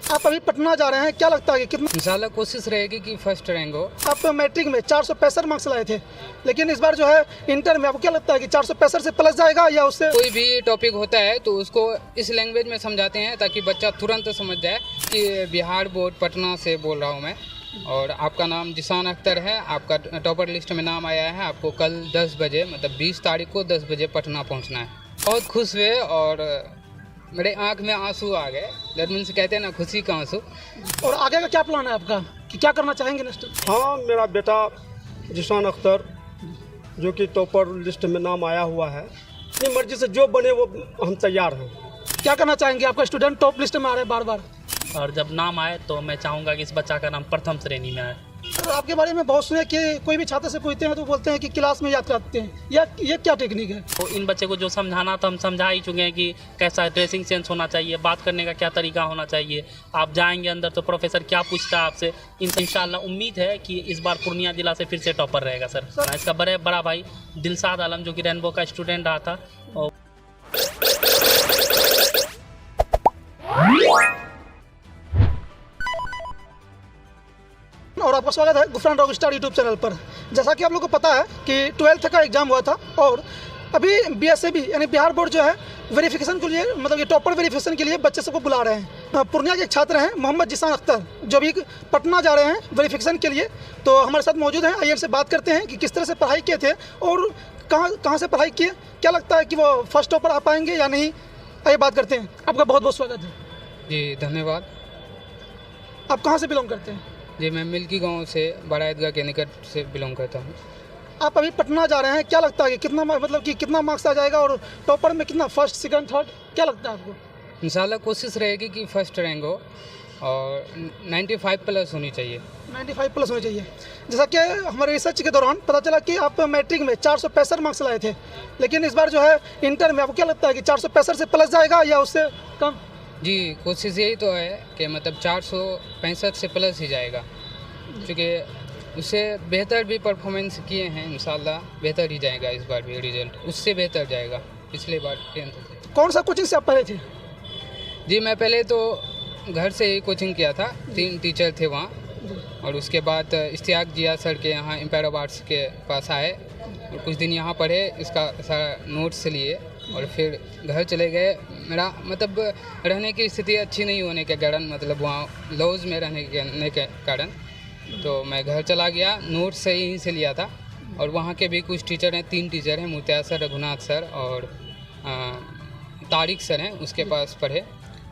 आप अभी पटना जा रहे हैं, क्या लगता है कि कितना? इंशाल्लाह कोशिश रहेगी कि फर्स्ट रैंक हो। आप मैट्रिक में 465 मार्क्स लाए थे, लेकिन इस बार जो है इंटर में आपको क्या लगता है कि 465 से प्लस जाएगा या उससे? कोई भी टॉपिक होता है तो उसको इस लैंग्वेज में समझाते हैं ताकि बच्चा तुरंत समझ जाए कि बिहार बोर्ड पटना से बोल रहा हूँ मैं, और आपका नाम जिसान अख्तर है, आपका टॉपर लिस्ट में नाम आया है, आपको कल 10 बजे मतलब 20 तारीख को 10 बजे पटना पहुँचना है। बहुत खुश हुए और मेरे आंख में आंसू आ गए। दैट मीन्स कहते हैं ना, खुशी का आंसू। और आगे का क्या प्लान है आपका कि क्या करना चाहेंगे नेक्स्ट? हाँ, मेरा बेटा जिसान अख्तर जो कि टॉपर लिस्ट में नाम आया हुआ है, अपनी मर्जी से जो बने वो हम तैयार हैं। क्या करना चाहेंगे? आपका स्टूडेंट टॉप लिस्ट में आ रहे हैं बार बार, और जब नाम आए तो मैं चाहूँगा कि इस बच्चा का नाम प्रथम श्रेणी में आए। और आपके बारे में बहुत सुने कि कोई भी छात्र से पूछते हैं तो बोलते हैं कि क्लास में याद कराते हैं, ये क्या टेक्निक है? तो इन बच्चे को जो समझाना था हम समझा ही चुके हैं कि कैसा ड्रेसिंग सेंस होना चाहिए, बात करने का क्या तरीका होना चाहिए। आप जाएंगे अंदर तो प्रोफेसर क्या पूछता है आपसे। इंशाल्लाह उम्मीद है कि इस बार पूर्णिया जिला से फिर से टॉपर रहेगा सर। इसका बड़ा भाई दिलशाद आलम जो कि रेनबो का स्टूडेंट रहा था। और आपका स्वागत है गुफरान रॉकस्टार यूट्यूब चैनल पर। जैसा कि आप लोगों को पता है कि 12th का एग्जाम हुआ था और अभी BSAB यानी बिहार बोर्ड जो है वेरिफिकेशन के लिए, मतलब ये टॉपर वेरिफिकेशन के लिए बच्चे सबको बुला रहे हैं। पूर्णिया के छात्र हैं मोहम्मद जिसान अख्तर, जो भी पटना जा रहे हैं वेरिफिकेशन के लिए। तो हमारे साथ मौजूद हैं, आइए इनसे बात करते हैं कि किस तरह से पढ़ाई किए थे और कहाँ से पढ़ाई किए, क्या लगता है कि वो फर्स्ट टॉपर आ पाएंगे या नहीं। आइए बात करते हैं। आपका बहुत बहुत स्वागत है। जी धन्यवाद। आप कहाँ से बिलोंग करते हैं? जी मैं मिल्की गांव से बड़ा ईदगाह के निकट से बिलोंग करता हूँ। आप अभी पटना जा रहे हैं, क्या लगता है कि कितना मार्क्स आ जाएगा और टॉपर में कितना, फर्स्ट सेकंड थर्ड, क्या लगता है आपको? इंशाल्लाह कोशिश रहेगी कि फर्स्ट रैंक हो और 95 प्लस होनी चाहिए। 95 प्लस होनी चाहिए। जैसा कि हमारे रिसर्च के दौरान पता चला कि आप मैट्रिक में 465 मार्क्स लाए थे, लेकिन इस बार जो है इंटर में आपको क्या लगता है कि 465 से प्लस जाएगा या उससे कम? जी कोशिश यही तो है कि मतलब 465 से प्लस ही जाएगा, क्योंकि उससे बेहतर भी परफॉर्मेंस किए हैं। इंशाल्लाह बेहतर ही जाएगा इस बार भी, रिजल्ट उससे बेहतर जाएगा पिछले बार 10th से। कौन सा कोचिंग से आप पढ़े थे? जी मैं पहले तो घर से ही कोचिंग किया था, 3 टीचर थे वहाँ, और उसके बाद इश्तियाक जिया सर के यहाँ एम्पायर ऑफ आर्ट्स के पास आए और कुछ दिन यहाँ पढ़े, इसका सारा नोट्स लिए और फिर घर चले गए। मेरा मतलब रहने की स्थिति अच्छी नहीं होने के कारण, मतलब वहाँ लॉज में रहने के कारण, तो मैं घर चला गया। नोट्स से यहीं से लिया था और वहाँ के भी कुछ टीचर हैं, 3 टीचर हैं, मुर्तज़ा सर, रघुनाथ सर और तारिक सर हैं, उसके पास पढ़े।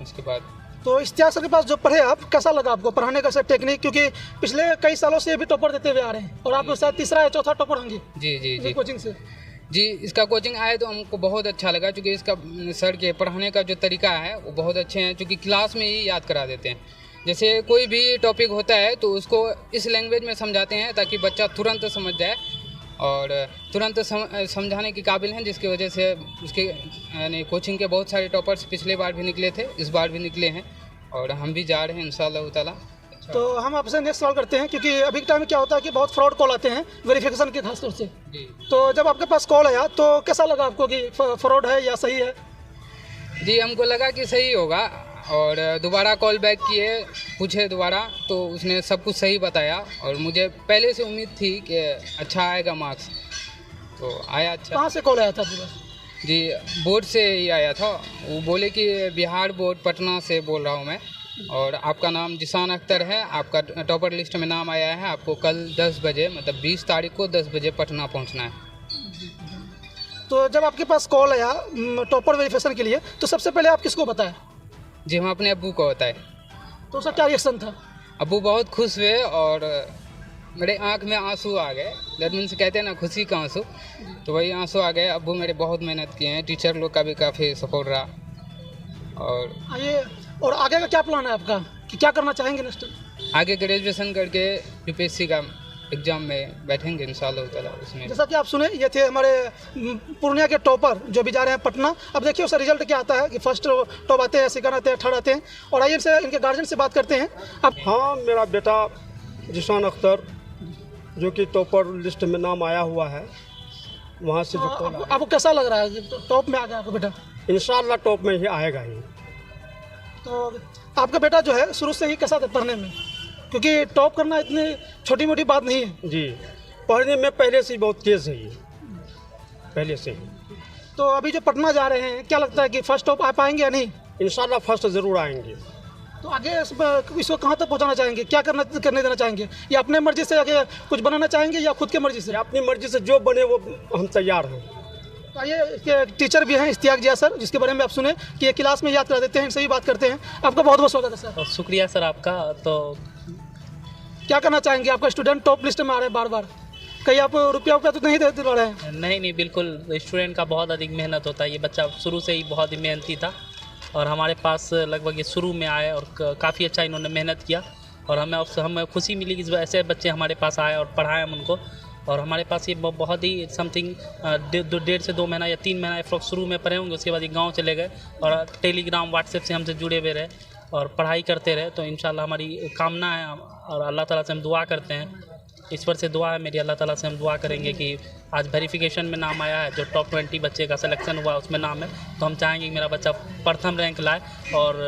उसके बाद तो इश्तियाक सर के पास जो पढ़े आप, कैसा लगा आपको पढ़ाने का सर टेक्निक? क्योंकि पिछले कई सालों से ये भी टॉपर देते हुए आ रहे हैं और आप शायद तीसरा या चौथा टॉपर होंगे जी जी जी कोचिंग से। जी इसका कोचिंग आए तो हमको बहुत अच्छा लगा, क्योंकि इसका सर के पढ़ाने का जो तरीका है वो बहुत अच्छे हैं, क्योंकि क्लास में ही याद करा देते हैं। जैसे कोई भी टॉपिक होता है तो उसको इस लैंग्वेज में समझाते हैं ताकि बच्चा तुरंत समझ जाए और तुरंत समझाने के काबिल हैं, जिसकी वजह से उसके यानी कोचिंग के बहुत सारे टॉपर्स पिछले बार भी निकले थे, इस बार भी निकले हैं और हम भी जा रहे हैं इंशाअल्लाह ताला। तो हम आपसे नेक्स्ट सवाल करते हैं, क्योंकि अभी के टाइम में क्या होता है कि बहुत फ्रॉड कॉल आते हैं वेरिफिकेशन के खासतौर से। जी तो जब आपके पास कॉल आया तो कैसा लगा आपको कि फ्रॉड है या सही है? जी हमको लगा कि सही होगा और दोबारा कॉल बैक किए, पूछे दोबारा, तो उसने सब कुछ सही बताया और मुझे पहले से उम्मीद थी कि अच्छा आएगा मार्क्स, तो आया अच्छा। कहाँ से कॉल आया था आपके पास? जी बोर्ड से ही आया था, वो बोले कि बिहार बोर्ड पटना से बोल रहा हूँ मैं, और आपका नाम जिसान अख्तर है, आपका टॉपर लिस्ट में नाम आया है, आपको कल 10 बजे मतलब 20 तारीख को 10 बजे पटना पहुँचना है। तो जब आपके पास कॉल आया टॉपर वेरिफिकेशन के लिए, तो सबसे पहले आप किसको बताया? जी हम अपने अब्बू को बताए। तो उसका क्या रिएक्शन था? अब्बू बहुत खुश हुए और मेरे आंख में आंसू आ गए। दैट मीन्स कहते हैं ना, खुशी का आंसू, तो वही आंसू आ गए। अब्बू मेरे बहुत मेहनत किए हैं, टीचर लोग का भी काफ़ी सपोर्ट रहा। और आगे का क्या प्लान है आपका कि क्या करना चाहेंगे नेक्स्ट? आगे ग्रेजुएशन करके UPSC का एग्ज़ाम में बैठेंगे इंशाअल्लाह ताला उसमें। जैसा कि आप सुने, ये थे हमारे पूर्णिया के टॉपर जो भी जा रहे हैं पटना। अब देखिए उसका रिजल्ट क्या आता है कि फर्स्ट टॉप आते हैं, सेकंड आते हैं, थर्ड आते हैं। और आइए इनसे इनके गार्जियन से बात करते हैं। अब हाँ, मेरा बेटा जिसान अख्तर जो कि टॉपर लिस्ट में नाम आया हुआ है, वहाँ से जो कॉल आया, आपको कैसा लग रहा है कि टॉप में आ गया आपका बेटा? इंशाअल्लाह टॉप में ही आएगा ही। तो आपका बेटा जो है शुरू से ही कैसा था पढ़ने में, क्योंकि टॉप करना इतनी छोटी मोटी बात नहीं है। जी, पढ़ने में पहले से ही बहुत तेज़ है ये, पहले से ही। तो अभी जो पटना जा रहे हैं, क्या लगता है कि फर्स्ट टॉप आ पाएंगे या नहीं? इंशाल्लाह फर्स्ट ज़रूर आएंगे। तो आगे इसको कहाँ तक पहुँचाना चाहेंगे, क्या करने देना चाहेंगे, या अपने मर्जी से आगे कुछ बनाना चाहेंगे या खुद के मर्जी से? या अपनी मर्जी से जो बने वो हम तैयार हैं। तो आइए, टीचर भी हैं इश्तियाक जिया सर, जिसके बारे में आप सुने कि ये क्लास में याद करा देते हैं, इनसे भी बात करते हैं। आपका बहुत बहुत स्वागत है सर। और शुक्रिया सर आपका। तो क्या करना चाहेंगे, आपका स्टूडेंट टॉप लिस्ट में आ रहे हैं बार बार, कहीं आप रुपया तो नहीं दे रहे हैं? नहीं, बिल्कुल, स्टूडेंट का बहुत अधिक मेहनत होता है। ये बच्चा शुरू से ही बहुत ही मेहनती था और हमारे पास लगभग ये शुरू में आए और काफ़ी अच्छा इन्होंने मेहनत किया और हमें खुशी मिली कि ऐसे बच्चे हमारे पास आए और पढ़ाएं हम उनको। और हमारे पास ये बहुत ही समथिंग 1.5 से 2 महीना या 3 महीना अप्रॉक्स शुरू में पढ़े होंगे। उसके बाद ये गाँव चले गए और टेलीग्राम व्हाट्सएप से हमसे जुड़े हुए रहे और पढ़ाई करते रहे। तो इंशाल्लाह हमारी कामना है और अल्लाह ताला से हम दुआ करते हैं, ईश्वर से दुआ है मेरी, अल्लाह ताला से हम दुआ करेंगे कि आज वेरिफिकेशन में नाम आया है, जो टॉप 20 बच्चे का सिलेक्शन हुआ उसमें नाम है, तो हम चाहेंगे कि मेरा बच्चा प्रथम रैंक लाए। और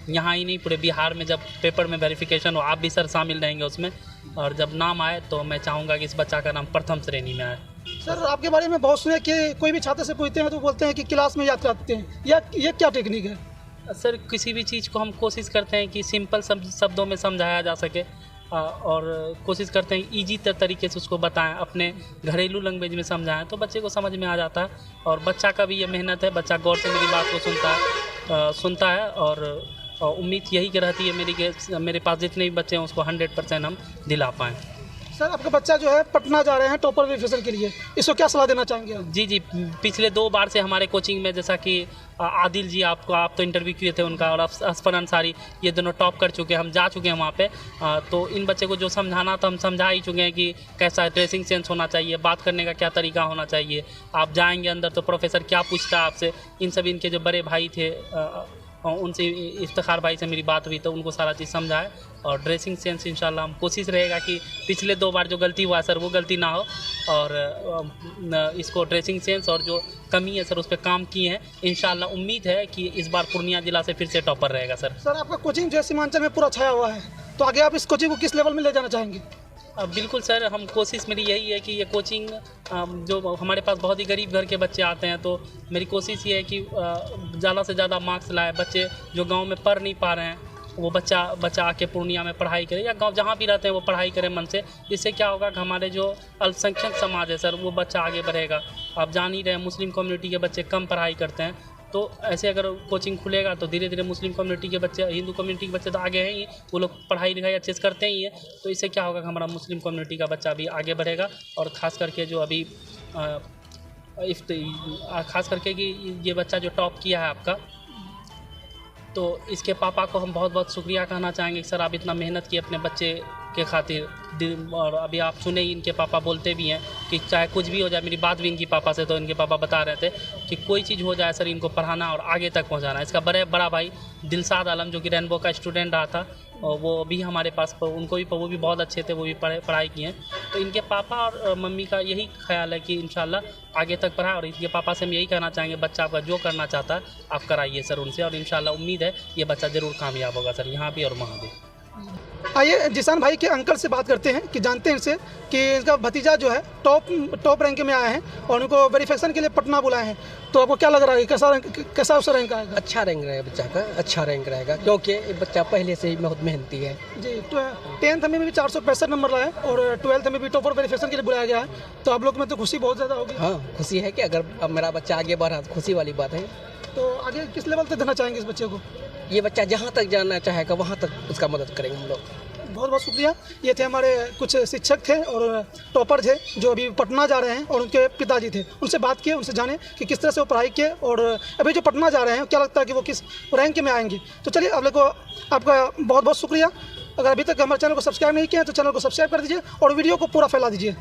यहाँ ही नहीं, पूरे बिहार में जब पेपर में वेरिफिकेशन हो, आप भी सर शामिल रहेंगे उसमें, और जब नाम आए तो मैं चाहूँगा कि इस बच्चा का नाम प्रथम श्रेणी में आए। सर आपके बारे में बहुत सुने कि कोई भी छात्र से पूछते हैं तो बोलते हैं कि क्लास में याद कराते हैं, ये क्या टेक्निक है? सर किसी भी चीज़ को हम कोशिश करते हैं कि सिंपल शब्दों में समझाया जा सके और कोशिश करते हैं इजी तरीके से उसको बताएं, अपने घरेलू लैंग्वेज में समझाएं तो बच्चे को समझ में आ जाता है। और बच्चा का भी ये मेहनत है, बच्चा गौर से मेरी बात को सुनता है और उम्मीद यही रहती है मेरी कि मेरे पास जितने भी बच्चे हैं उसको 100% हम दिला पाएँ। सर आपका बच्चा जो है पटना जा रहे हैं टॉपर वेरिफिकेशन के लिए, इसको क्या सलाह देना चाहेंगे आप? जी, पिछले 2 बार से हमारे कोचिंग में, जैसा कि आदिल जी आप तो इंटरव्यू किए थे उनका, और असफर अंसारी, ये दोनों टॉप कर चुके हैं, हम जा चुके हैं वहाँ पे। तो इन बच्चे को जो समझाना था हम समझा ही चुके हैं कि कैसा ड्रेसिंग सेंस होना चाहिए, बात करने का क्या तरीका होना चाहिए, आप जाएंगे अंदर तो प्रोफेसर क्या पूछता है आपसे। इन सब इनके जो बड़े भाई थे उनसे, इफ्तिखार भाई से मेरी बात हुई तो उनको सारा चीज़ समझा है। और ड्रेसिंग सेंस इंशाल्लाह हम कोशिश रहेगा कि पिछले 2 बार जो गलती हुआ सर वो गलती ना हो, और इसको ड्रेसिंग सेंस और जो कमी है सर उस पर काम किए हैं। इंशाल्लाह उम्मीद है कि इस बार पूर्णिया जिला से फिर से टॉपर रहेगा सर। सर आपका कोचिंग जो है सीमांचल में पूरा छाया हुआ है, तो आगे आप इस कोचिंग को किस लेवल में ले जाना चाहेंगे? बिल्कुल सर, हम कोशिश मेरी यही है कि ये कोचिंग, जो हमारे पास बहुत ही गरीब घर के बच्चे आते हैं, तो मेरी कोशिश ये है कि ज़्यादा से ज़्यादा मार्क्स लाए। बच्चे जो गांव में पढ़ नहीं पा रहे हैं वो बच्चा आके पूर्णिया में पढ़ाई करे, या गांव जहाँ भी रहते हैं वो पढ़ाई करें मन से। इससे क्या होगा कि हमारे जो अल्पसंख्यक समाज है सर, वो बच्चा आगे बढ़ेगा। आप जान ही रहे हैं मुस्लिम कम्युनिटी के बच्चे कम पढ़ाई करते हैं, तो ऐसे अगर कोचिंग खुलेगा तो धीरे धीरे मुस्लिम कम्युनिटी के बच्चे, हिंदू कम्युनिटी के बच्चे तो आगे हैं ही, वो लोग पढ़ाई लिखाई अच्छे से करते ही हैं। तो इससे क्या होगा कि हमारा मुस्लिम कम्युनिटी का बच्चा भी आगे बढ़ेगा। और ख़ास करके जो अभी ख़ास करके कि ये बच्चा जो टॉप किया है आपका, तो इसके पापा को हम बहुत बहुत शुक्रिया कहना चाहेंगे कि सर आप इतना मेहनत किए अपने बच्चे के खातिर। और अभी आप सुने ही इनके पापा बोलते भी हैं कि चाहे कुछ भी हो जाए, मेरी बात भी इनके पापा से, तो इनके पापा बता रहे थे कि कोई चीज़ हो जाए सर इनको पढ़ाना और आगे तक पहुंचाना। इसका बड़ा भाई दिलशाद आलम जो कि रेनबो का स्टूडेंट रहा था, और वो भी हमारे पास, वो भी बहुत अच्छे थे, वो भी पढ़ाई किए हैं। तो इनके पापा और मम्मी का यही ख्याल है कि इंशाल्लाह आगे तक पढ़ाए। और इनके पापा से हम यही कहना चाहेंगे, बच्चा आपका जो करना चाहता है आप कराइए सर उनसे, और इंशाल्लाह उम्मीद है ये बच्चा ज़रूर कामयाब होगा सर, यहाँ भी और वहाँ भी। आइए जिसान भाई के अंकल से बात करते हैं कि जानते हैं इनसे कि इनका भतीजा जो है टॉप रैंक में आए हैं और उनको वेरिफिकेशन के लिए पटना बुलाए हैं। तो आपको क्या लग रहा है, कैसा उसका रैंक आएगा? अच्छा रैंक रहेगा बच्चा का, अच्छा रैंक रहेगा, क्योंकि बच्चा पहले से ही बहुत मेहनती है जी। 10th में भी 465 नंबर लाए और 12th में भी टॉपर वेरिफिकेशन के लिए बुलाया गया है। तो आप लोग में तो खुशी बहुत ज़्यादा होगी। हाँ, खुशी है कि अगर अब मेरा बच्चा आगे बढ़ा तो खुशी वाली बात है। तो आगे किस लेवल तक देना चाहेंगे इस बच्चे को? ये बच्चा जहाँ तक जाना चाहेगा वहाँ तक उसका मदद करेंगे हम लोग। बहुत बहुत शुक्रिया। ये थे हमारे कुछ शिक्षक थे और टॉपर थे जो अभी पटना जा रहे हैं, और उनके पिताजी थे। उनसे बात किए, उनसे जाने कि किस तरह से वो पढ़ाई किए, और अभी जो पटना जा रहे हैं क्या लगता है कि वो किस रैंक में आएंगे। तो चलिए आप लोग को आपका बहुत बहुत शुक्रिया। अगर अभी तक हमारे चैनल को सब्सक्राइब नहीं किया तो चैनल को सब्सक्राइब कर दीजिए और वीडियो को पूरा फैला दीजिए।